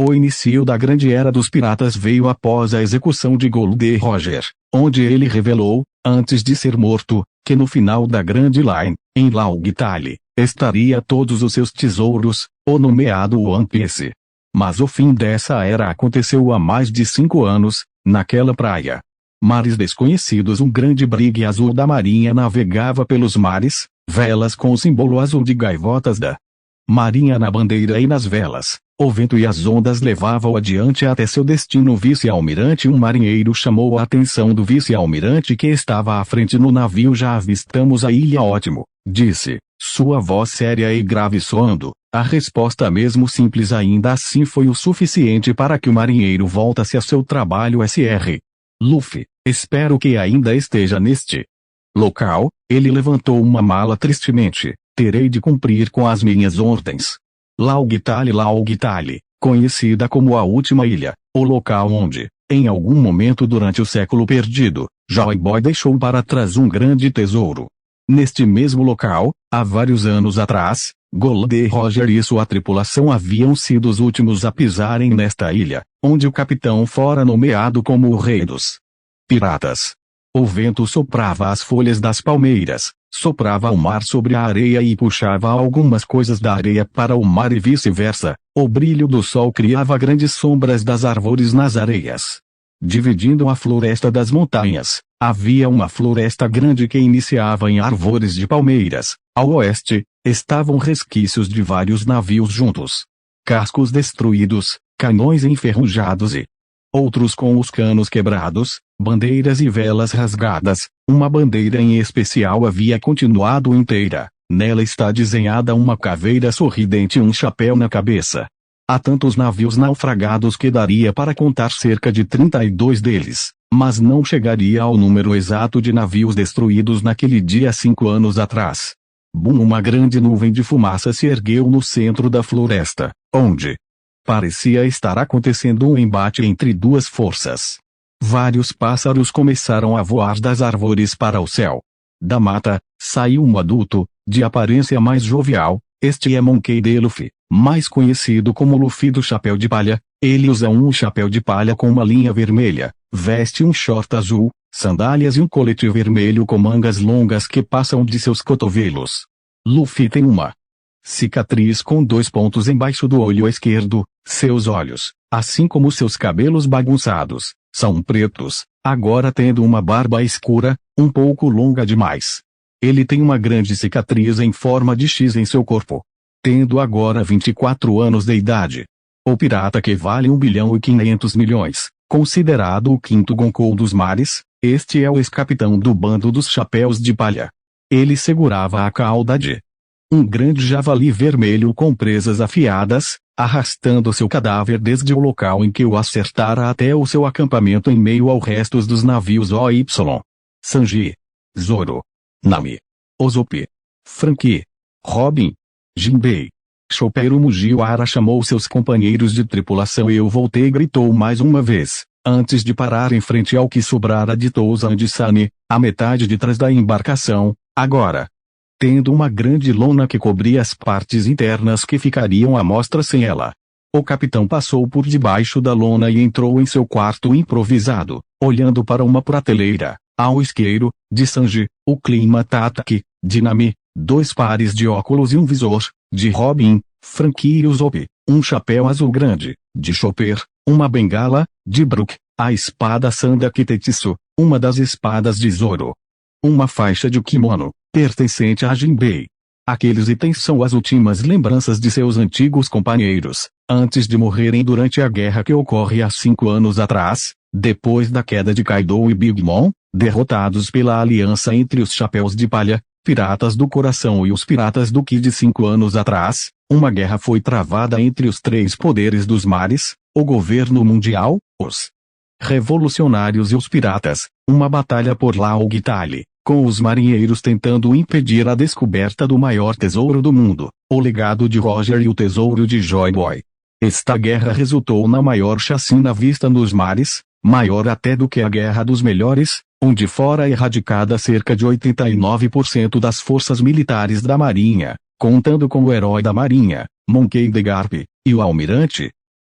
O início da grande era dos piratas veio após a execução de Goldie Roger, onde ele revelou, antes de ser morto, que no final da Grand Line, em Laugitale, estaria todos os seus tesouros, o nomeado One Piece. Mas o fim dessa era aconteceu há mais de 5 anos, naquela praia. Mares desconhecidos. Um grande brigue azul da marinha navegava pelos mares, velas com o símbolo azul de gaivotas da marinha na bandeira e nas velas. O vento e as ondas levavam adiante até seu destino. O vice-almirante. Um marinheiro chamou a atenção do vice-almirante que estava à frente no navio. Já avistamos a ilha. Ótimo, disse, sua voz séria e grave soando. A resposta, mesmo simples, ainda assim foi o suficiente para que o marinheiro voltasse a seu trabalho. Sr. Luffy, espero que ainda esteja neste local. Ele levantou uma mala tristemente. Terei de cumprir com as minhas ordens. Laugitale, conhecida como a Última Ilha, o local onde, em algum momento durante o século perdido, Joy Boy deixou para trás um grande tesouro. Neste mesmo local, há vários anos atrás, Goldie Roger e sua tripulação haviam sido os últimos a pisarem nesta ilha, onde o capitão fora nomeado como o rei dos piratas. O vento soprava as folhas das palmeiras, soprava o mar sobre a areia e puxava algumas coisas da areia para o mar e vice-versa. O brilho do sol criava grandes sombras das árvores nas areias. Dividindo a floresta das montanhas, havia uma floresta grande que iniciava em árvores de palmeiras. Ao oeste, estavam resquícios de vários navios juntos. Cascos destruídos, canhões enferrujados e outros com os canos quebrados, bandeiras e velas rasgadas. Uma bandeira em especial havia continuado inteira. Nela está desenhada uma caveira sorridente e um chapéu na cabeça. Há tantos navios naufragados que daria para contar cerca de 32 deles, mas não chegaria ao número exato de navios destruídos naquele dia 5 anos atrás. Uma grande nuvem de fumaça se ergueu no centro da floresta, onde parecia estar acontecendo um embate entre duas forças. Vários pássaros começaram a voar das árvores para o céu. Da mata, saiu um adulto, de aparência mais jovial. Este é Monkey D. Luffy, mais conhecido como Luffy do Chapéu de Palha. Ele usa um chapéu de palha com uma linha vermelha, veste um short azul, sandálias e um colete vermelho com mangas longas que passam de seus cotovelos. Luffy tem uma cicatriz com 2 pontos embaixo do olho esquerdo. Seus olhos, assim como seus cabelos bagunçados, são pretos, agora tendo uma barba escura, um pouco longa demais. Ele tem uma grande cicatriz em forma de X em seu corpo. Tendo agora 24 anos de idade. O pirata que vale 1,5 bilhão, considerado o quinto Gonkou dos mares, este é o ex-capitão do bando dos chapéus de palha. Ele segurava a cauda de um grande javali vermelho com presas afiadas, arrastando seu cadáver desde o local em que o acertara até o seu acampamento em meio ao resto dos navios OY. Sanji, Zoro, Nami, Usopp, Franky, Robin, Jinbei, Chopper. O Mugiwara chamou seus companheiros de tripulação. Eu voltei, gritou mais uma vez, antes de parar em frente ao que sobrara de Touzan de Sunny, a metade de trás da embarcação, agora tendo uma grande lona que cobria as partes internas que ficariam à mostra sem ela. O capitão passou por debaixo da lona e entrou em seu quarto improvisado, olhando para uma prateleira, ao isqueiro, de Sanji, o clima Tataki, de Nami, 2 pares de óculos e um visor, de Robin, Franky e Usopp, um chapéu azul grande, de Chopper, uma bengala, de Brook, a espada Sandaki Tetsu, uma das espadas de Zoro. Uma faixa de kimono, pertencente a Jinbei. Aqueles itens são as últimas lembranças de seus antigos companheiros, antes de morrerem durante a guerra que ocorre há 5 anos atrás, depois da queda de Kaido e Big Mom, derrotados pela aliança entre os Chapéus de Palha, Piratas do Coração e os Piratas do Kid. 5 anos atrás, uma guerra foi travada entre os 3 poderes dos mares, o governo mundial, os revolucionários e os piratas, uma batalha por Laugitale, com os marinheiros tentando impedir a descoberta do maior tesouro do mundo, o legado de Roger e o tesouro de Joy Boy. Esta guerra resultou na maior chacina vista nos mares, maior até do que a Guerra dos Melhores, onde fora erradicada cerca de 89% das forças militares da Marinha, contando com o herói da Marinha, Monkey D. Garp, e o almirante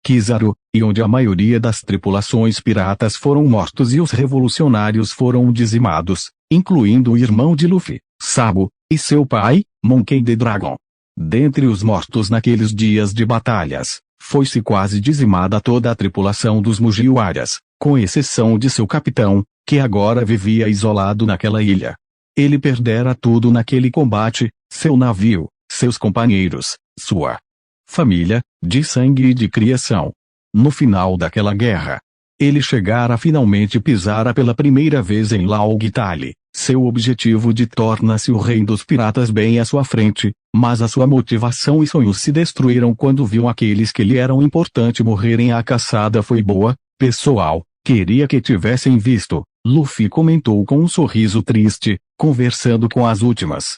Kizaru, e onde a maioria das tripulações piratas foram mortos e os revolucionários foram dizimados, incluindo o irmão de Luffy, Sabo, e seu pai, Monkey D. Dragon. Dentre os mortos naqueles dias de batalhas, foi-se quase dizimada toda a tripulação dos Mugiwaras, com exceção de seu capitão, que agora vivia isolado naquela ilha. Ele perdera tudo naquele combate: seu navio, seus companheiros, sua família, de sangue e de criação. No final daquela guerra, ele chegara finalmente pisara pela primeira vez em Laug Tale. Seu objetivo de torna-se o rei dos piratas bem à sua frente, mas a sua motivação e sonhos se destruíram quando viu aqueles que lhe eram importantes morrerem. A caçada foi boa, pessoal, queria que tivessem visto, Luffy comentou com um sorriso triste, conversando com as últimas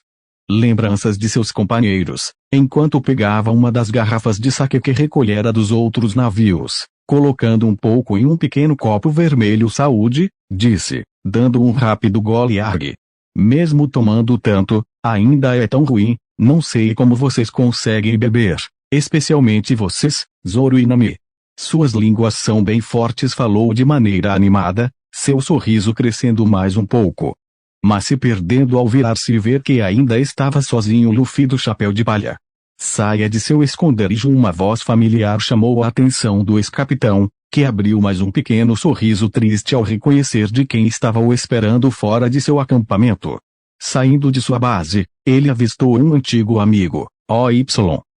lembranças de seus companheiros, enquanto pegava uma das garrafas de saque que recolhera dos outros navios, colocando um pouco em um pequeno copo vermelho. Saúde, disse, dando um rápido gole. Arg. Mesmo tomando tanto, ainda é tão ruim, não sei como vocês conseguem beber, especialmente vocês, Zoro e Nami. Suas línguas são bem fortes, falou de maneira animada, seu sorriso crescendo mais um pouco, mas se perdendo ao virar-se e ver que ainda estava sozinho. Luffy do chapéu de palha. Saia de seu esconderijo. Uma voz familiar chamou a atenção do ex-capitão, que abriu mais um pequeno sorriso triste ao reconhecer de quem estava o esperando fora de seu acampamento. Saindo de sua base, ele avistou um antigo amigo, OY,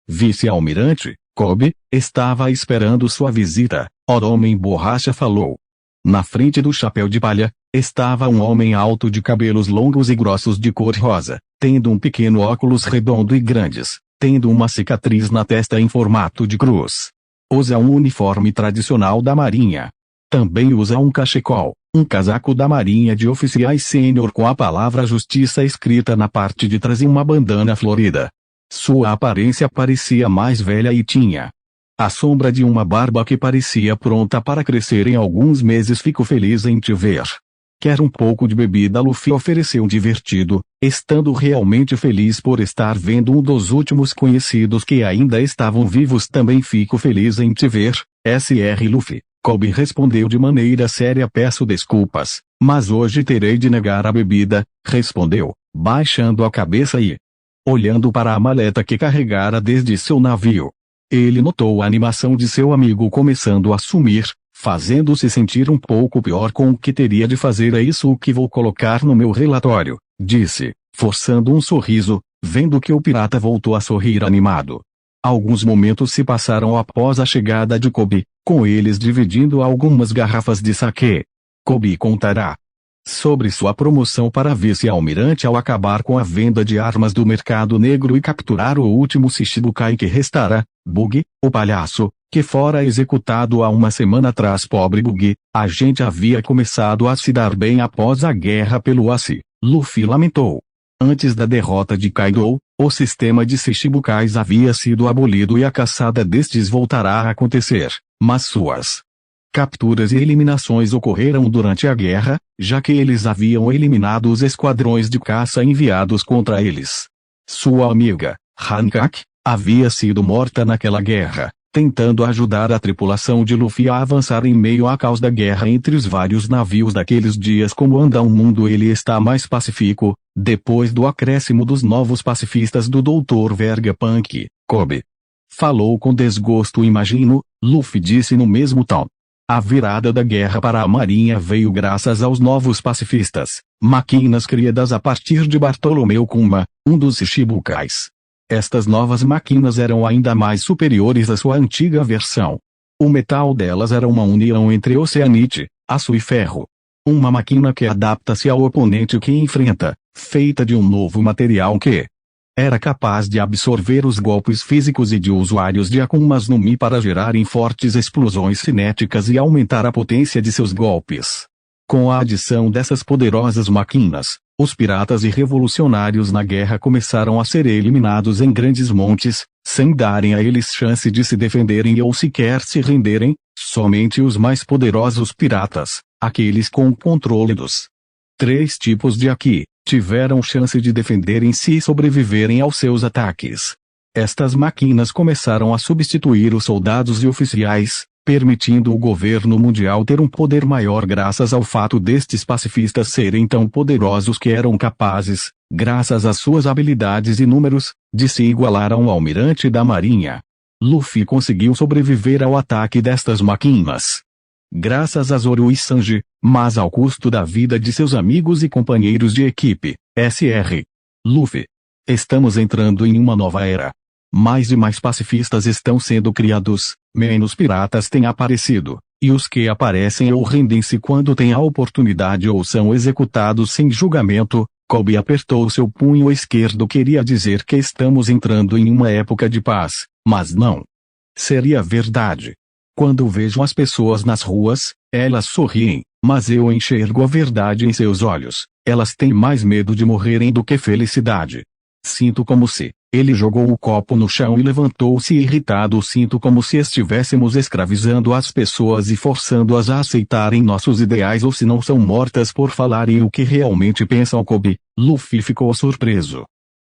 vice-almirante, Kobe, estava esperando sua visita. O homem borracha falou. Na frente do chapéu de palha, estava um homem alto de cabelos longos e grossos de cor rosa, tendo um pequeno óculos redondo e grandes, tendo uma cicatriz na testa em formato de cruz. Usa um uniforme tradicional da marinha. Também usa um cachecol, um casaco da marinha de oficiais sênior com a palavra justiça escrita na parte de trás e uma bandana florida. Sua aparência parecia mais velha e tinha a sombra de uma barba que parecia pronta para crescer em alguns meses. Fico feliz em te ver. Quer um pouco de bebida? Luffy ofereceu divertido, estando realmente feliz por estar vendo um dos últimos conhecidos que ainda estavam vivos. Também fico feliz em te ver, Sr. Luffy. Kobe respondeu de maneira séria. Peço desculpas, mas hoje terei de negar a bebida, respondeu, baixando a cabeça e olhando para a maleta que carregara desde seu navio. Ele notou a animação de seu amigo começando a sumir, fazendo-se sentir um pouco pior com o que teria de fazer. É isso que vou colocar no meu relatório, disse, forçando um sorriso, vendo que o pirata voltou a sorrir animado. Alguns momentos se passaram após a chegada de Kobe, com eles dividindo algumas garrafas de saquê. Kobe contará sobre sua promoção para vice-almirante ao acabar com a venda de armas do mercado negro e capturar o último Shichibukai que restara, Bug, o palhaço, que fora executado há uma semana atrás. Pobre Bug, a gente havia começado a se dar bem após a guerra pelo Ace, Luffy lamentou. Antes da derrota de Kaido, o sistema de Shichibukais havia sido abolido e a caçada destes voltará a acontecer, mas suas capturas e eliminações ocorreram durante a guerra, já que eles haviam eliminado os esquadrões de caça enviados contra eles. Sua amiga, Hancock, havia sido morta naquela guerra, tentando ajudar a tripulação de Luffy a avançar em meio à caos da guerra entre os vários navios daqueles dias. Como anda o mundo? Ele está mais pacífico, depois do acréscimo dos novos pacifistas do Dr. Vegapunk, Kobe falou com desgosto. Imagino, Luffy disse no mesmo tom. A virada da guerra para a marinha veio graças aos novos pacifistas, máquinas criadas a partir de Bartolomeu Kuma, um dos Shichibukais. Estas novas máquinas eram ainda mais superiores à sua antiga versão. O metal delas era uma união entre oceanite, aço e ferro. Uma máquina que adapta-se ao oponente que enfrenta, feita de um novo material que era capaz de absorver os golpes físicos e de usuários de Akumas no Mi para gerarem fortes explosões cinéticas e aumentar a potência de seus golpes. Com a adição dessas poderosas máquinas, os piratas e revolucionários na guerra começaram a ser eliminados em grandes montes, sem darem a eles chance de se defenderem ou sequer se renderem. Somente os mais poderosos piratas, aqueles com o controle dos 3 tipos de Haki, tiveram chance de defenderem-se e sobreviverem aos seus ataques. Estas máquinas começaram a substituir os soldados e oficiais, permitindo o governo mundial ter um poder maior graças ao fato destes pacifistas serem tão poderosos que eram capazes, graças às suas habilidades e números, de se igualar a um almirante da marinha. Luffy conseguiu sobreviver ao ataque destas máquinas, graças a Zoro e Sanji, mas ao custo da vida de seus amigos e companheiros de equipe. Sr. Luffy. Estamos entrando em uma nova era. Mais e mais pacifistas estão sendo criados, menos piratas têm aparecido, e os que aparecem ou rendem-se quando têm a oportunidade ou são executados sem julgamento. Kobe apertou seu punho esquerdo. Queria dizer que estamos entrando em uma época de paz, mas não. Seria verdade. Quando vejo as pessoas nas ruas, elas sorriem, mas eu enxergo a verdade em seus olhos. Elas têm mais medo de morrerem do que felicidade. Sinto como se... Ele jogou o copo no chão e levantou-se irritado. Sinto como se estivéssemos escravizando as pessoas e forçando-as a aceitarem nossos ideais ou se não são mortas por falarem o que realmente pensam. Kobe. Luffy ficou surpreso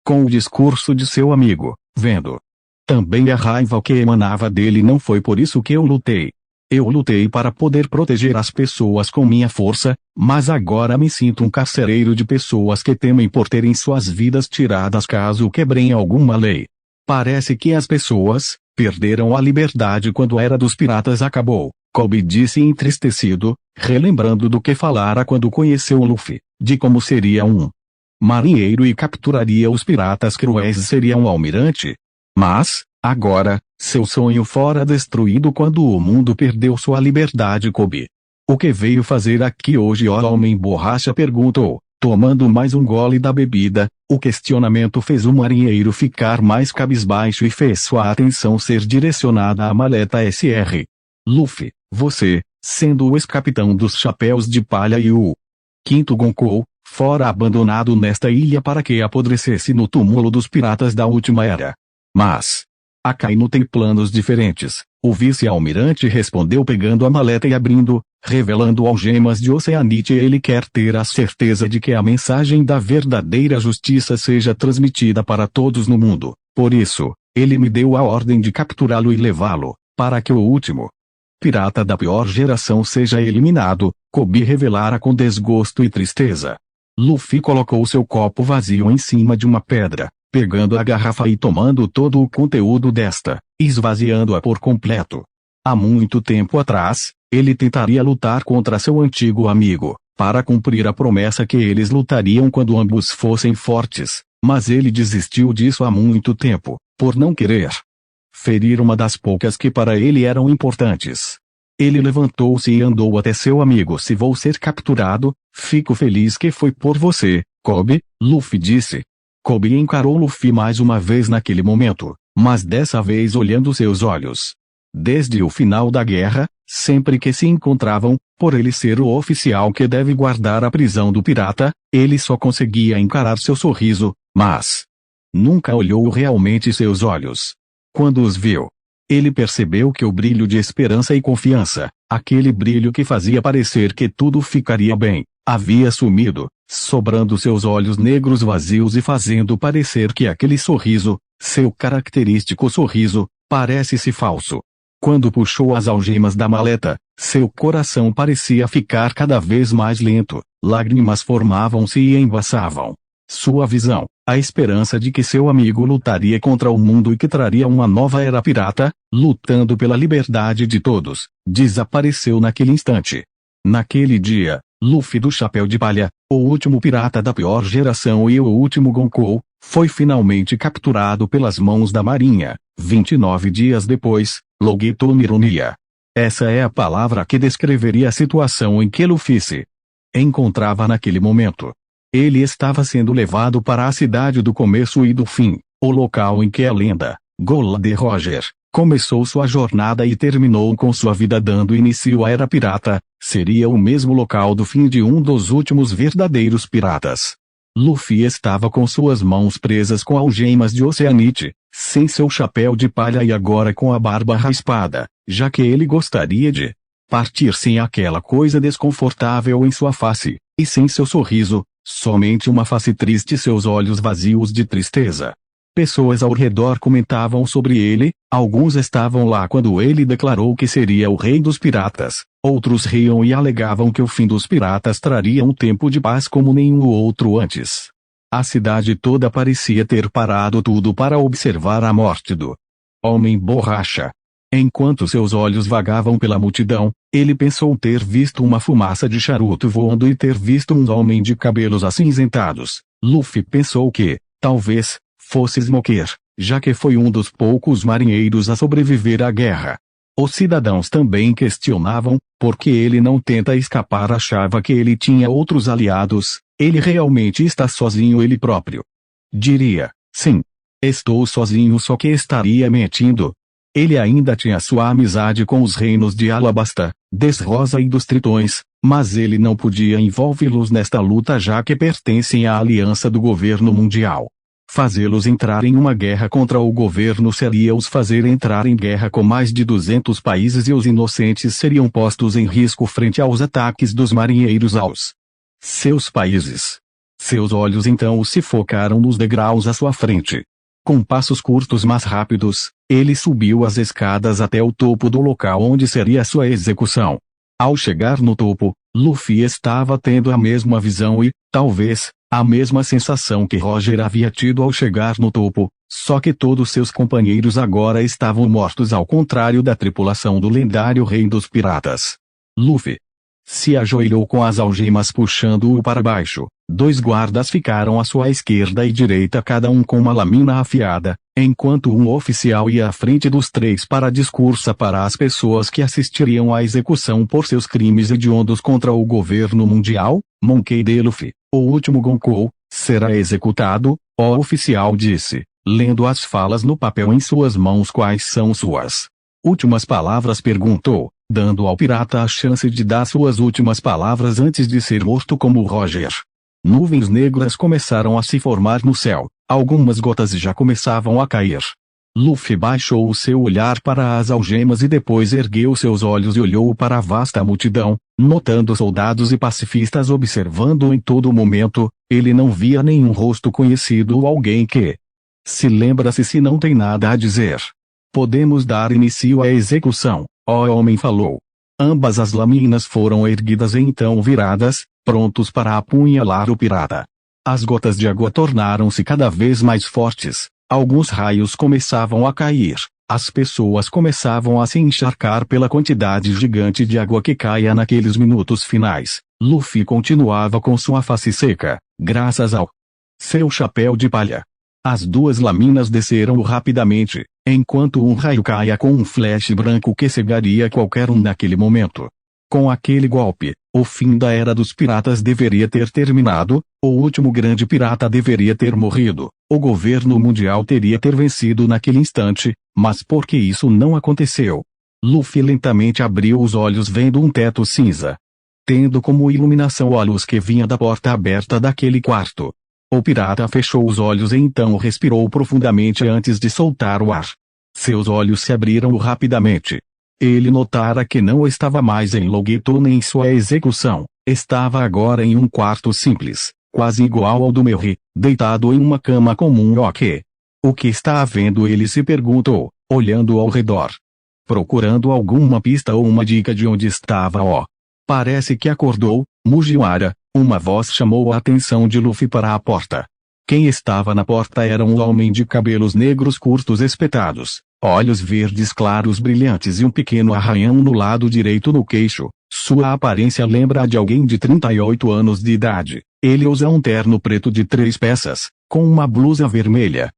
com o discurso de seu amigo, vendo também a raiva que emanava dele. Não foi por isso que eu lutei. Eu lutei para poder proteger as pessoas com minha força, mas agora me sinto um carcereiro de pessoas que temem por terem suas vidas tiradas caso quebrem alguma lei. Parece que as pessoas perderam a liberdade quando a era dos piratas acabou. Kobe disse entristecido, relembrando do que falara quando conheceu Luffy, de como seria um marinheiro e capturaria os piratas cruéis, seria um almirante. Mas, agora, seu sonho fora destruído quando o mundo perdeu sua liberdade. Kobe. O que veio fazer aqui hoje? O homem borracha perguntou, tomando mais um gole da bebida. O questionamento fez o marinheiro ficar mais cabisbaixo e fez sua atenção ser direcionada à maleta. Sr. Luffy, você, sendo o ex-capitão dos Chapéus de Palha e o quinto Gonkou, fora abandonado nesta ilha para que apodrecesse no túmulo dos piratas da última era. Mas Akainu tem planos diferentes. O vice-almirante respondeu pegando a maleta e abrindo, revelando algemas de Oceanite. Ele quer ter a certeza de que a mensagem da verdadeira justiça seja transmitida para todos no mundo. Por isso, ele me deu a ordem de capturá-lo e levá-lo, para que o último pirata da pior geração seja eliminado. Kobe revelara com desgosto e tristeza. Luffy colocou seu copo vazio em cima de uma pedra, pegando a garrafa e tomando todo o conteúdo desta, esvaziando-a por completo. Há muito tempo atrás, ele tentaria lutar contra seu antigo amigo, para cumprir a promessa que eles lutariam quando ambos fossem fortes, mas ele desistiu disso há muito tempo, por não querer ferir uma das poucas que para ele eram importantes. Ele levantou-se e andou até seu amigo. Se vou ser capturado, fico feliz que foi por você, Kobe, Luffy disse. Kobe encarou Luffy mais uma vez naquele momento, mas dessa vez olhando seus olhos. Desde o final da guerra, sempre que se encontravam, por ele ser o oficial que deve guardar a prisão do pirata, ele só conseguia encarar seu sorriso, mas nunca olhou realmente seus olhos. Quando os viu, ele percebeu que o brilho de esperança e confiança, aquele brilho que fazia parecer que tudo ficaria bem, havia sumido, sobrando seus olhos negros vazios e fazendo parecer que aquele sorriso, seu característico sorriso, parece-se falso. Quando puxou as algemas da maleta, seu coração parecia ficar cada vez mais lento, lágrimas formavam-se e embaçavam sua visão. A esperança de que seu amigo lutaria contra o mundo e que traria uma nova era pirata, lutando pela liberdade de todos, desapareceu naquele instante. Naquele dia, Luffy do Chapéu de Palha, o último pirata da pior geração e o último Gonkou, foi finalmente capturado pelas mãos da marinha. 29 dias depois, Logeto Mironia. Essa é a palavra que descreveria a situação em que Luffy se encontrava naquele momento. Ele estava sendo levado para a cidade do começo e do fim, o local em que a lenda, Gold Roger, começou sua jornada e terminou com sua vida dando início à Era Pirata. Seria o mesmo local do fim de um dos últimos verdadeiros piratas. Luffy estava com suas mãos presas com algemas de Oceanite, sem seu chapéu de palha e agora com a barba raspada, já que ele gostaria de partir sem aquela coisa desconfortável em sua face, e sem seu sorriso, somente uma face triste e seus olhos vazios de tristeza. Pessoas ao redor comentavam sobre ele, alguns estavam lá quando ele declarou que seria o rei dos piratas, outros riam e alegavam que o fim dos piratas traria um tempo de paz como nenhum outro antes. A cidade toda parecia ter parado tudo para observar a morte do homem borracha. Enquanto seus olhos vagavam pela multidão, ele pensou ter visto uma fumaça de charuto voando e ter visto um homem de cabelos acinzentados. Luffy pensou que, talvez, fosse Smoker, já que foi um dos poucos marinheiros a sobreviver à guerra. Os cidadãos também questionavam, por que ele não tenta escapar. Achava que ele tinha outros aliados, ele realmente está sozinho ele próprio. Diria, sim. Estou sozinho, só que estaria mentindo. Ele ainda tinha sua amizade com os reinos de Alabasta, Dressrosa e dos Tritões, mas ele não podia envolvê-los nesta luta já que pertencem à aliança do governo mundial. Fazê-los entrar em uma guerra contra o governo seria os fazer entrar em guerra com mais de 200 países e os inocentes seriam postos em risco frente aos ataques dos marinheiros aos seus países. Seus olhos então se focaram nos degraus à sua frente. Com passos curtos mas rápidos, ele subiu as escadas até o topo do local onde seria sua execução. Ao chegar no topo, Luffy estava tendo a mesma visão e, talvez, a mesma sensação que Roger havia tido ao chegar no topo, só que todos seus companheiros agora estavam mortos ao contrário da tripulação do lendário rei dos piratas. Luffy se ajoelhou com as algemas puxando-o para baixo. 2 guardas ficaram à sua esquerda e direita, cada um com uma lâmina afiada, enquanto um oficial ia à frente dos 3 para discurso para as pessoas que assistiriam à execução por seus crimes hediondos contra o governo mundial. Monkey D. Luffy, o último Gonkou, será executado, o oficial disse, lendo as falas no papel em suas mãos. Quais são suas últimas palavras? Perguntou, dando ao pirata a chance de dar suas últimas palavras antes de ser morto como Roger. Nuvens negras começaram a se formar no céu, algumas gotas já começavam a cair. Luffy baixou o seu olhar para as algemas e depois ergueu seus olhos e olhou para a vasta multidão, notando soldados e pacifistas observando em todo momento. Ele não via nenhum rosto conhecido ou alguém que se lembra-se. Se não tem nada a dizer, podemos dar início à execução, o homem falou. Ambas as lâminas foram erguidas e então viradas, prontos para apunhalar o pirata. As gotas de água tornaram-se cada vez mais fortes, alguns raios começavam a cair, as pessoas começavam a se encharcar pela quantidade gigante de água que caía naqueles minutos finais. Luffy continuava com sua face seca, graças ao seu chapéu de palha. As 2 lâminas desceram rapidamente, enquanto um raio caia com um flash branco que cegaria qualquer um naquele momento. Com aquele golpe, o fim da Era dos Piratas deveria ter terminado, o último grande pirata deveria ter morrido, o governo mundial teria ter vencido naquele instante, mas por que isso não aconteceu? Luffy lentamente abriu os olhos vendo um teto cinza, tendo como iluminação a luz que vinha da porta aberta daquele quarto. O pirata fechou os olhos e então respirou profundamente antes de soltar o ar. Seus olhos se abriram rapidamente. Ele notara que não estava mais em Logueto nem em sua execução, estava agora em um quarto simples, quase igual ao do Merry, deitado em uma cama comum. Ok. O que está havendo? Ele se perguntou, olhando ao redor, procurando alguma pista ou uma dica de onde estava o. Parece que acordou, Mugiwara. Uma voz chamou a atenção de Luffy para a porta. Quem estava na porta era um homem de cabelos negros curtos espetados, olhos verdes claros brilhantes e um pequeno arranhão no lado direito no queixo. Sua aparência lembra a de alguém de 38 anos de idade. Ele usa um terno preto de 3 peças, com uma blusa vermelha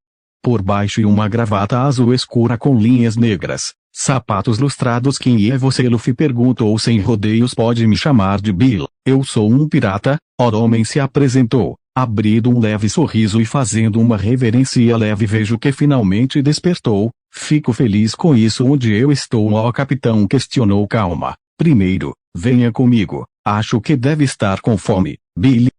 por baixo e uma gravata azul escura com linhas negras, sapatos lustrados. Quem é você? Luffy perguntou sem rodeios. Pode me chamar de Bill, eu sou um pirata. O homem se apresentou, abrindo um leve sorriso e fazendo uma reverência leve. Vejo que finalmente despertou, fico feliz com isso. Onde eu estou? O capitão questionou. Calma, primeiro, venha comigo, acho que deve estar com fome, Billy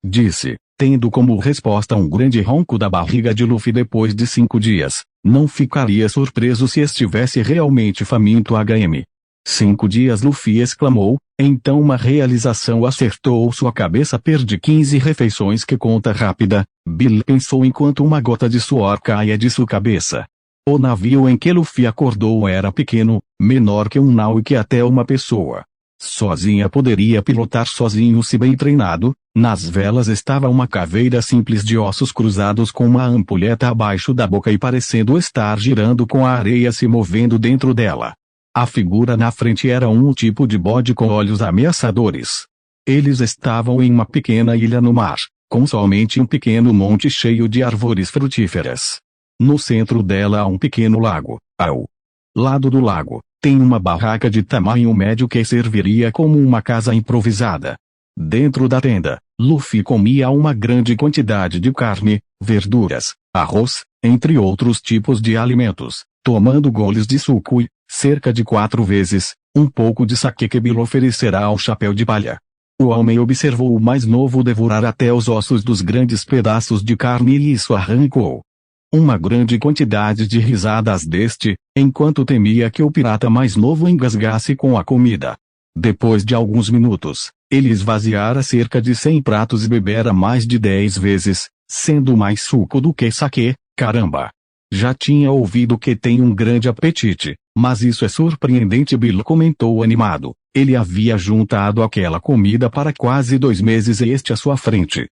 disse, tendo como resposta um grande ronco da barriga de Luffy. Depois de 5 dias, não ficaria surpreso se estivesse realmente faminto. HM 5 dias, Luffy exclamou. Então uma realização acertou sua cabeça. Perdi 15 refeições. Que conta rápida, Bill pensou enquanto uma gota de suor caía de sua cabeça. O navio em que Luffy acordou era pequeno, menor que um nau e que até uma pessoa sozinha poderia pilotar sozinho se bem treinado. Nas velas estava uma caveira simples de ossos cruzados com uma ampulheta abaixo da boca e parecendo estar girando com a areia se movendo dentro dela. A figura na frente era um tipo de bode com olhos ameaçadores. Eles estavam em uma pequena ilha no mar, com somente um pequeno monte cheio de árvores frutíferas. No centro dela há um pequeno lago. Ao lado do lago, tem uma barraca de tamanho médio que serviria como uma casa improvisada. Dentro da tenda, Luffy comia uma grande quantidade de carne, verduras, arroz, entre outros tipos de alimentos, tomando goles de suco e, cerca de 4 vezes, um pouco de saque que Bill oferecerá ao chapéu de palha. O homem observou o mais novo devorar até os ossos dos grandes pedaços de carne e isso arrancou uma grande quantidade de risadas deste, enquanto temia que o pirata mais novo engasgasse com a comida. Depois de alguns minutos, ele esvaziara cerca de 100 pratos e bebera mais de 10 vezes, sendo mais suco do que saque. Caramba! Já tinha ouvido que tem um grande apetite, mas isso é surpreendente. Bill comentou animado. Ele havia juntado aquela comida para quase 2 meses e este à sua frente.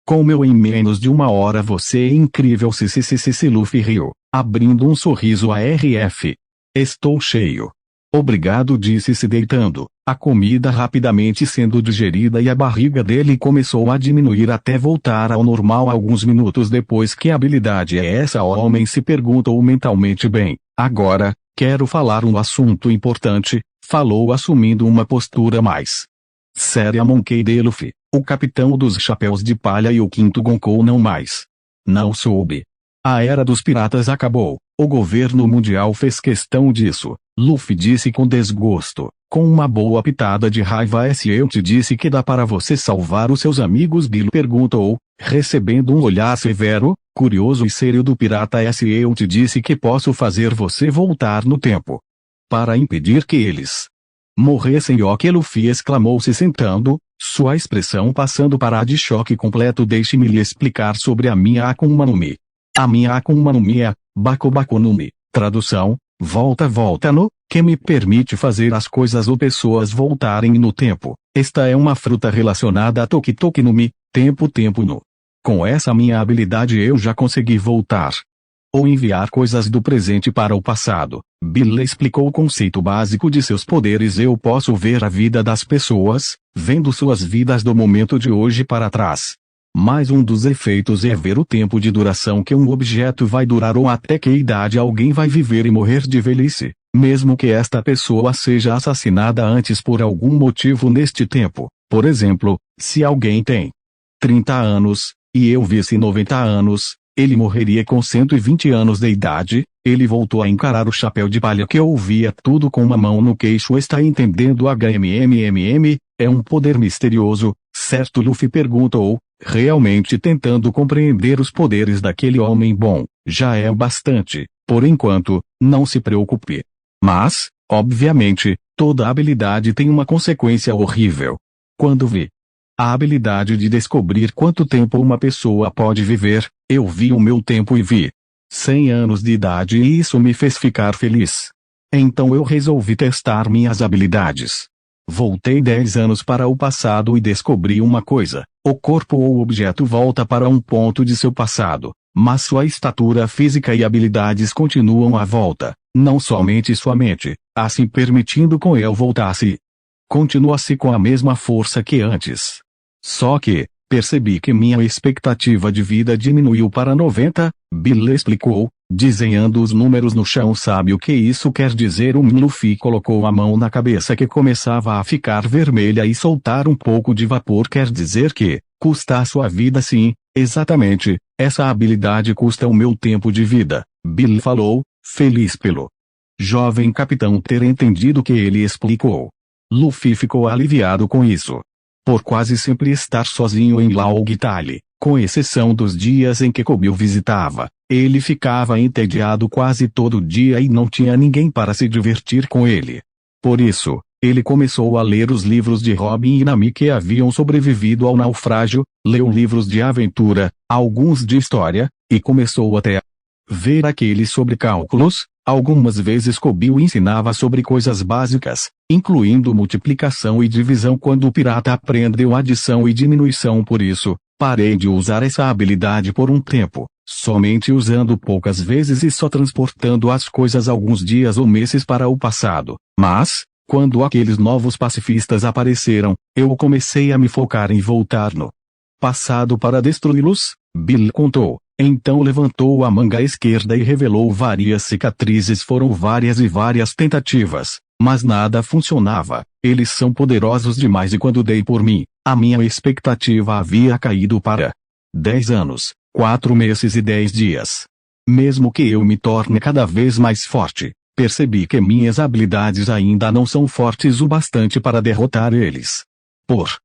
Comeu em menos de 1 hora. Você é incrível. Se Luffy riu, abrindo um sorriso a RF. Estou cheio. Obrigado, disse se deitando, a comida rapidamente sendo digerida e a barriga dele começou a diminuir até voltar ao normal alguns minutos depois. Que habilidade é essa? O homem se perguntou mentalmente. Bem, agora, quero falar um assunto importante, falou assumindo uma postura mais séria. Monkey D. Luffy, o capitão dos chapéus de palha e o quinto Gonkou não mais. Não soube. A era dos piratas acabou, o governo mundial fez questão disso, Luffy disse com desgosto, com uma boa pitada de raiva. Eu te disse que dá para você salvar os seus amigos? Bill perguntou, recebendo um olhar severo, curioso e sério do pirata. Eu te disse que posso fazer você voltar no tempo para impedir que eles morressem. O que? Luffy exclamou se sentando, sua expressão passando para a de choque completo. Deixe-me lhe explicar sobre a minha Akuma no Mi. A minha Akuma no Mi é Baku Baku no Mi. Tradução: volta no, que me permite fazer as coisas ou pessoas voltarem no tempo. Esta é uma fruta relacionada a Toki Toki no Mi, tempo no. Com essa minha habilidade eu já consegui voltar ou enviar coisas do presente para o passado. Bill explicou o conceito básico de seus poderes. Eu posso ver a vida das pessoas, vendo suas vidas do momento de hoje para trás. Mas um dos efeitos é ver o tempo de duração que um objeto vai durar ou até que idade alguém vai viver e morrer de velhice, mesmo que esta pessoa seja assassinada antes por algum motivo neste tempo. Por exemplo, se alguém tem 30 anos, e eu visse 90 anos, ele morreria com 120 anos de idade. Ele voltou a encarar o chapéu de palha que ouvia tudo com uma mão no queixo. Está entendendo? É um poder misterioso, certo? Luffy perguntou, realmente tentando compreender os poderes daquele homem. Bom, já é bastante, por enquanto, não se preocupe. Mas, obviamente, toda habilidade tem uma consequência horrível. Quando vi a habilidade de descobrir quanto tempo uma pessoa pode viver, eu vi o meu tempo e vi 100 anos de idade e isso me fez ficar feliz. Então eu resolvi testar minhas habilidades. Voltei 10 anos para o passado e descobri uma coisa: o corpo ou objeto volta para um ponto de seu passado, mas sua estatura física e habilidades continuam à volta, não somente sua mente, assim permitindo que eu voltasse. Continua-se com a mesma força que antes. Só que, percebi que minha expectativa de vida diminuiu para 90, Bill explicou, desenhando os números no chão. Sabe o que isso quer dizer? Luffy colocou a mão na cabeça que começava a ficar vermelha e soltar um pouco de vapor. Quer dizer que, custa a sua vida? Sim, exatamente, essa habilidade custa o meu tempo de vida, Bill falou, feliz pelo jovem capitão ter entendido o que ele explicou. Luffy ficou aliviado com isso. Por quase sempre estar sozinho em Laug Tale, com exceção dos dias em que Kobe o visitava, ele ficava entediado quase todo dia e não tinha ninguém para se divertir com ele. Por isso, ele começou a ler os livros de Robin e Nami que haviam sobrevivido ao naufrágio, leu livros de aventura, alguns de história, e começou até a ver aqueles sobre cálculos. Algumas vezes Kobe o ensinava sobre coisas básicas, incluindo multiplicação e divisão quando o pirata aprendeu adição e diminuição. Por isso, parei de usar essa habilidade por um tempo, somente usando poucas vezes e só transportando as coisas alguns dias ou meses para o passado. Mas, quando aqueles novos pacifistas apareceram, eu comecei a me focar em voltar no passado para destruí-los, Bill contou. Então levantou a manga esquerda e revelou várias cicatrizes. Foram várias e várias tentativas, mas nada funcionava. Eles são poderosos demais e quando dei por mim, a minha expectativa havia caído para 10 anos, 4 meses e 10 dias. Mesmo que eu me torne cada vez mais forte, percebi que minhas habilidades ainda não são fortes o bastante para derrotar eles. Por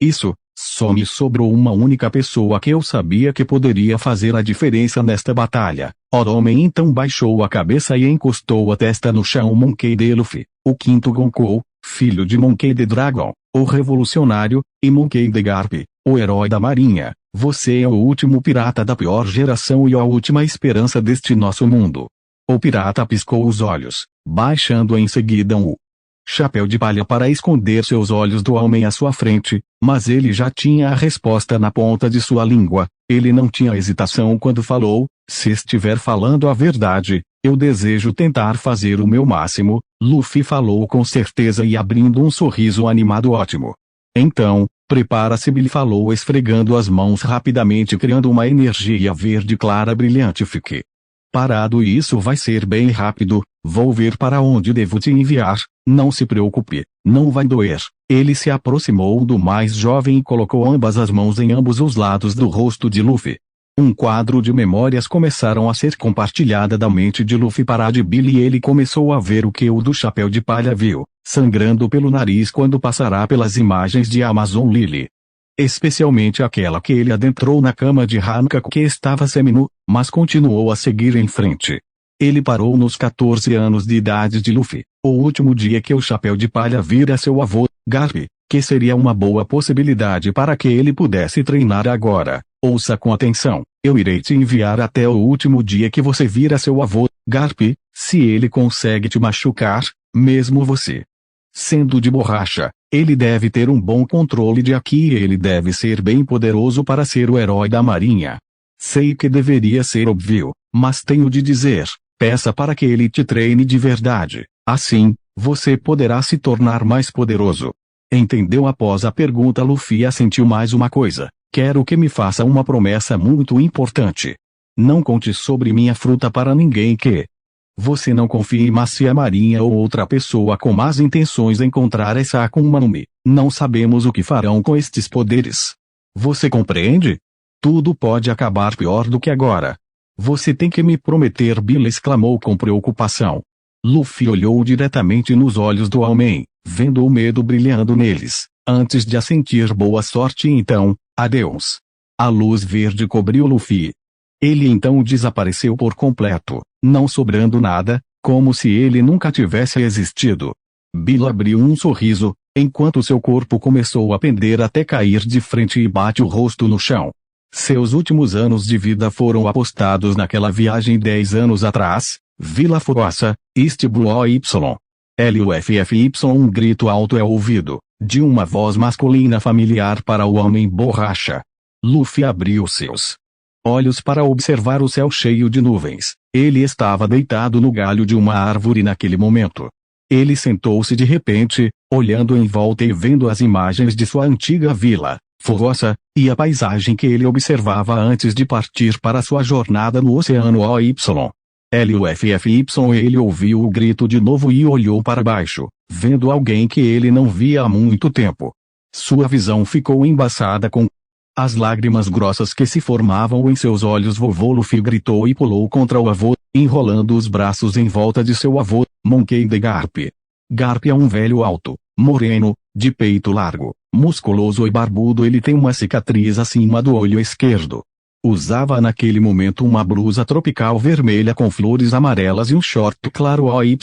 isso, só me sobrou uma única pessoa que eu sabia que poderia fazer a diferença nesta batalha. Oromen então baixou a cabeça e encostou a testa no chão. Monkey D. Luffy, o quinto Gonkou, filho de Monkey D. Dragon, o revolucionário, e Monkey D. Garp, o herói da marinha. Você é o último pirata da pior geração e a última esperança deste nosso mundo. O pirata piscou os olhos, baixando em seguida o chapéu de palha para esconder seus olhos do homem à sua frente, mas ele já tinha a resposta na ponta de sua língua. Ele não tinha hesitação quando falou: se estiver falando a verdade, eu desejo tentar fazer o meu máximo. Luffy falou com certeza e abrindo um sorriso animado. Ótimo. Então, prepara-se, Bill falou esfregando as mãos rapidamente criando uma energia verde clara brilhante. Fique parado e isso vai ser bem rápido. Vou ver para onde devo te enviar. Não se preocupe, não vai doer. Ele se aproximou do mais jovem e colocou ambas as mãos em ambos os lados do rosto de Luffy. Um quadro de memórias começaram a ser compartilhada da mente de Luffy para a de Billy e ele começou a ver o que o do chapéu de palha viu, sangrando pelo nariz quando passará pelas imagens de Amazon Lily. Especialmente aquela que ele adentrou na cama de Hancock que estava seminu, mas continuou a seguir em frente. Ele parou nos 14 anos de idade de Luffy, o último dia que o chapéu de palha vira seu avô, Garp, que seria uma boa possibilidade para que ele pudesse treinar agora. Ouça com atenção, eu irei te enviar até o último dia que você vira seu avô, Garp. Se ele consegue te machucar, mesmo você sendo de borracha, ele deve ter um bom controle de Haki e ele deve ser bem poderoso para ser o herói da marinha. Sei que deveria ser óbvio, mas tenho de dizer, peça para que ele te treine de verdade. Assim, você poderá se tornar mais poderoso. Entendeu? Após a pergunta, Luffy assentiu. Mais uma coisa, quero que me faça uma promessa muito importante. Não conte sobre minha fruta para ninguém que você não confie, mas se a marinha ou outra pessoa com más intenções encontrar essa Akuma no Mi, não sabemos o que farão com estes poderes. Você compreende? Tudo pode acabar pior do que agora. Você tem que me prometer, Bill exclamou com preocupação. Luffy olhou diretamente nos olhos do homem, vendo o medo brilhando neles, antes de assentir boa sorte. Então, adeus. A luz verde cobriu Luffy. Ele então desapareceu por completo, não sobrando nada, como se ele nunca tivesse existido. Bill abriu um sorriso, enquanto seu corpo começou a pender até cair de frente e bate o rosto no chão. Seus últimos anos de vida foram apostados naquela viagem 10 anos atrás. Vila Furosa, East Blue Y. LUFFY. Um grito alto é ouvido, de uma voz masculina familiar para o homem borracha. Luffy abriu seus olhos para observar o céu cheio de nuvens. Ele estava deitado no galho de uma árvore naquele momento. Ele sentou-se de repente, olhando em volta e vendo as imagens de sua antiga vila, Furosa, e a paisagem que ele observava antes de partir para sua jornada no Oceano OY. LUFFY. Ele ouviu o grito de novo e olhou para baixo, vendo alguém que ele não via há muito tempo. Sua visão ficou embaçada com as lágrimas grossas que se formavam em seus olhos. Vovô Luffy gritou e pulou contra o avô, enrolando os braços em volta de seu avô, Monkey D. Garp. Garp é um velho alto, moreno, de peito largo, musculoso e barbudo. Ele tem uma cicatriz acima do olho esquerdo. Usava naquele momento uma blusa tropical vermelha com flores amarelas e um short claro OY.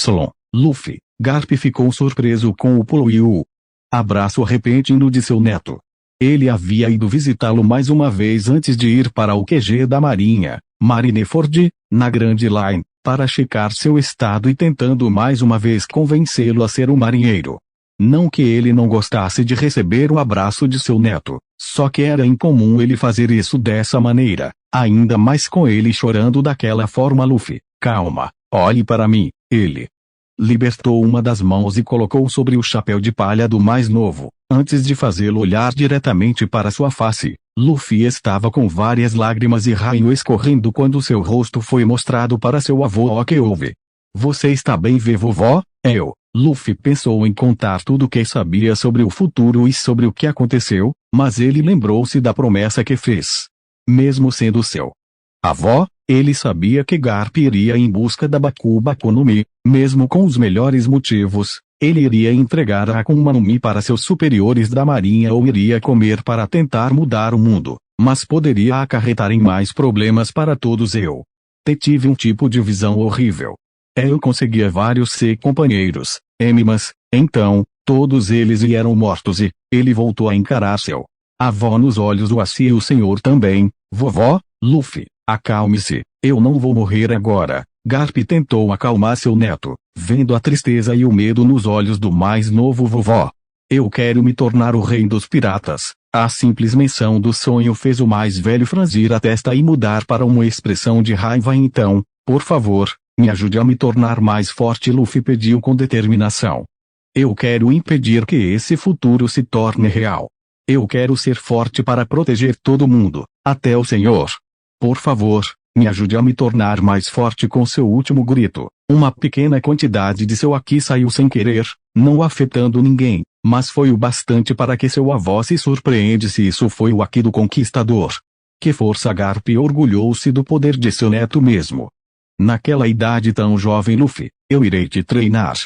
Luffy. Garp ficou surpreso com o pulo e o abraço repentino de seu neto. Ele havia ido visitá-lo mais uma vez antes de ir para o QG da Marinha, Marineford, na Grand Line, para checar seu estado e tentando mais uma vez convencê-lo a ser um marinheiro. Não que ele não gostasse de receber o abraço de seu neto, só que era incomum ele fazer isso dessa maneira, ainda mais com ele chorando daquela forma. Luffy, calma, olhe para mim. Ele libertou uma das mãos e colocou sobre o chapéu de palha do mais novo, antes de fazê-lo olhar diretamente para sua face. Luffy estava com várias lágrimas e raio escorrendo quando seu rosto foi mostrado para seu avô. O que houve? Você está bem, vovó? Eu. Luffy pensou em contar tudo o que sabia sobre o futuro e sobre o que aconteceu, mas ele lembrou-se da promessa que fez. Mesmo sendo seu avó, ele sabia que Garp iria em busca da Baku no Mi, mesmo com os melhores motivos. Ele iria entregar a Akuma no Mi para seus superiores da marinha ou iria comer para tentar mudar o mundo, mas poderia acarretar em mais problemas para todos. Eu tive um tipo de visão horrível. Eu conseguia vários companheiros, mas, então, todos eles eram mortos e ele voltou a encarar seu avó nos olhos. E o senhor também, vovó? Luffy, acalme-se, eu não vou morrer agora. Garp tentou acalmar seu neto, vendo a tristeza e o medo nos olhos do mais novo. Vovó, eu quero me tornar o rei dos piratas. A simples menção do sonho fez o mais velho franzir a testa e mudar para uma expressão de raiva. Então, por favor, me ajude a me tornar mais forte. Luffy pediu com determinação. Eu quero impedir que esse futuro se torne real. Eu quero ser forte para proteger todo mundo, até o senhor. Por favor, me ajude a me tornar mais forte. Com seu último grito, uma pequena quantidade de seu Haki saiu sem querer, não afetando ninguém, mas foi o bastante para que seu avô se surpreendesse. Isso foi o Haki do Conquistador. Que força! Garp orgulhou-se do poder de seu neto mesmo. Naquela idade tão jovem. Luffy, eu irei te treinar.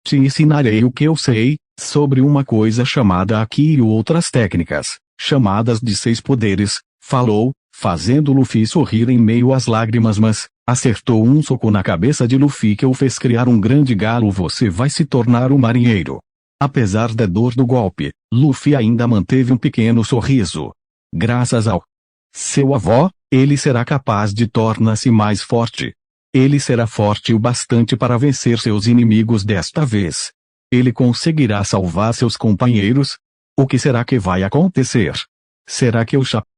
Te ensinarei o que eu sei, sobre uma coisa chamada Haki e outras técnicas, chamadas de 6 poderes, falou, fazendo Luffy sorrir em meio às lágrimas, mas acertou um soco na cabeça de Luffy que o fez criar um grande galo. Você vai se tornar um marinheiro. Apesar da dor do golpe, Luffy ainda manteve um pequeno sorriso. Graças ao seu avô, ele será capaz de tornar-se mais forte. Ele será forte o bastante para vencer seus inimigos desta vez. Ele conseguirá salvar seus companheiros? O que será que vai acontecer? Será que o chapéu